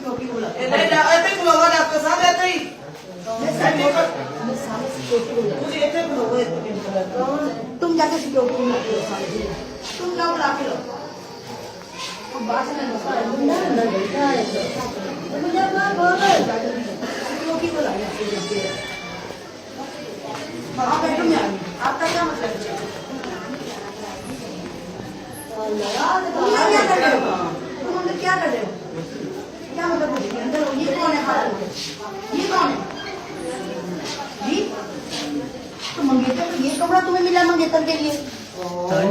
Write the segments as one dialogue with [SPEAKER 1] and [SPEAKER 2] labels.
[SPEAKER 1] Security को बुला
[SPEAKER 2] ਇੱਥੇ ਖਲੋਵਾ ਡਾਕਟਰ ਸਾਹਿਬ ਇੱਥੇ ਹੀ
[SPEAKER 1] मुझे इतने खलोगे तुम जाके सिक्योरिटी में रखो सामने तुम जाओ बुला के लो तुम बाहर से नहीं सिक्योरिटी को लाइए वहाँ बैठो मैं आपका क्या मतलब है तुम क्या कर रहे हो तुम अंदर क्या कर रहे हो क्या मतलब अंदर ये कौन है ये कौन है जी तो मंगेतर तो ये कमरा तुम्हें मिला मंगेतर के लिए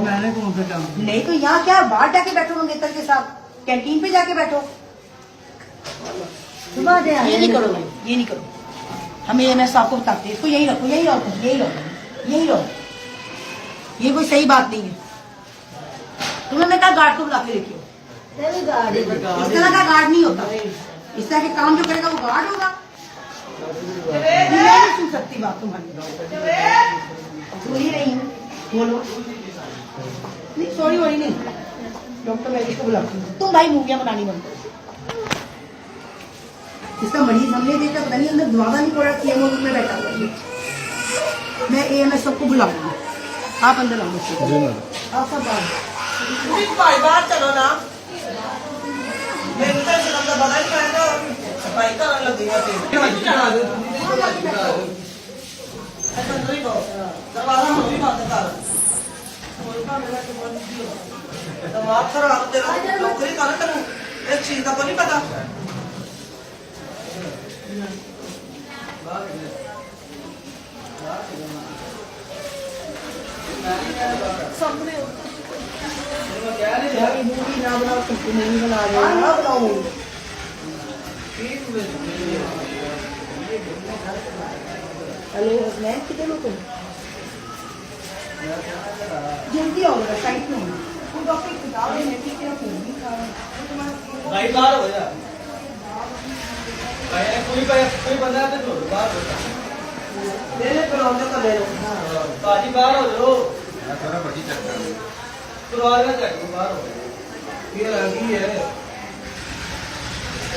[SPEAKER 3] मैंने कौन सा काम
[SPEAKER 1] नहीं तो यहाँ क्या बाहर जाके बैठो मंगेतर के साथ कैंटीन पे जाके बैठो ये नहीं करो ये नहीं करो हमें मैं आपको बताती इसको यही रखो यही रखो यही रखो यही रखो ये कोई सही बात नहीं है तुम्हें मैं कहा गार्ड को बुला के लेके इस तरह का गार्ड नहीं होता इस तरह के काम जो करेगा वो गार्ड होगा मैं नहीं सुन सकती बात तुम्हारी सुन ही रही हूँ बोलो नहीं सॉरी वही नहीं डॉक्टर वैदिक को बुलाती हूँ तुम भाई मूवियाँ बनानी बंद करो इसका मरीज हमने देखा पता नहीं अंदर दुआगा नहीं पड़ा सीएमओ में बैठा हुआ है मैं एएमएस सबको बुलाऊंगी आप अंदर आओ आप सब बाहर
[SPEAKER 2] ਤੁਸੀਂ ਭਾਈ ਬਾਹਰ ਚਲੋ ਨਾ ਮੈਨੂੰ ਤਾਂ ਸਿਰਫ ਦਾ ਪਤਾ ਨਹੀਂ ਪੈਂਦਾ ਸਫਾਈ ਕਰਨ ਲੱਗੀ ਆ ਤੇ ऐसा नहीं करो दरवाजा मुझे बंद कर कोई का मेरा तो बंद किया दिमाग खराब तेरा नौकरी कर तेरे एक चीज का नहीं पता सामने मूवी ना बनाओ तुम मूवी बना रहे हो ना बनाओ हेलो मैं कितने लोग जल्दी आओ जरा साइड में कोई डॉक्टर की किताब है मैं ठीक है
[SPEAKER 3] भाई बाहर हो जा भाई कोई बंदा है तो बाहर हो जा
[SPEAKER 2] ले ले करवाने का ले लो
[SPEAKER 3] बाजी बाहर हो जाओ
[SPEAKER 4] थोड़ा बड़ी चक्कर
[SPEAKER 3] करवा का चेक बाहर हो
[SPEAKER 2] ये लगी है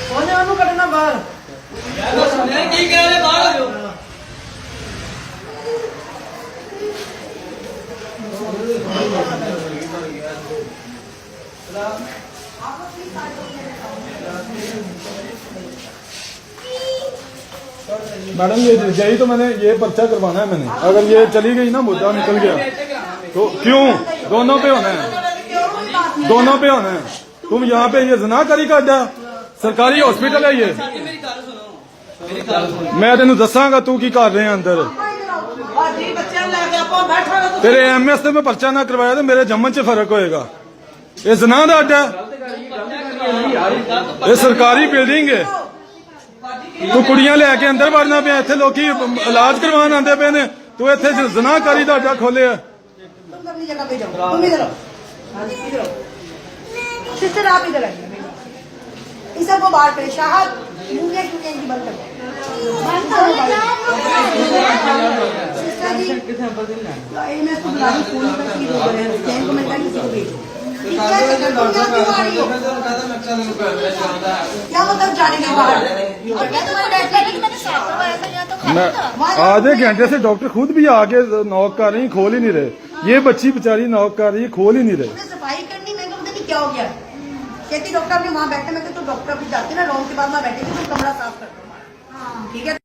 [SPEAKER 2] कौन है कटना बाहर
[SPEAKER 3] यार वो सुनिए की कह रहे बाहर हो जाओ
[SPEAKER 5] मैडम ये यही तो मैंने ये पर्चा करवाना है मैंने अगर ये चली गई ना मुद्दा निकल गया तो क्यों दोनों पे होना है दोनों पे होना है तुम यहाँ पे ये जना करी का अड्डा सरकारी हॉस्पिटल है ये मैं तेन दसांगा तू की कर रहे हैं अंदर तेरे एमएस से मैं पर्चा ना करवाया तो मेरे जम्मन च फर्क होएगा ये जना का अड्डा ये सरकारी बिल्डिंग है तू कुड़ियां लैके अंदर वड़ना पे इतने लोग इलाज करवान आते पे ने तू इतने जनाकारी का अड्डा खोले
[SPEAKER 1] तुम अपनी जगह पे जाओ तुम इधर आओ इधर आओ सिस्टर आप इधर आइए इन सबको बाहर करें शाहद मुझे क्यों की बंद करो सिस्टर जी मैं इसको बुला रही फोन पर की बोल रहे हैं चैन को मैं नहीं इसको भेजो क्या मतलब जाने के बाद
[SPEAKER 5] मैं आधे घंटे से डॉक्टर खुद भी आके नॉक कर रही खोल ही नहीं रहे ये बच्ची बेचारी नॉक कर रही है खोल ही नहीं रहे
[SPEAKER 1] सफाई करनी मैं पता नहीं क्या हो गया कहती डॉक्टर अपने वहाँ बैठे मैं तो डॉक्टर भी जाते ना राउंड के बाद वहाँ बैठे तो कमरा साफ कर दो ठीक है।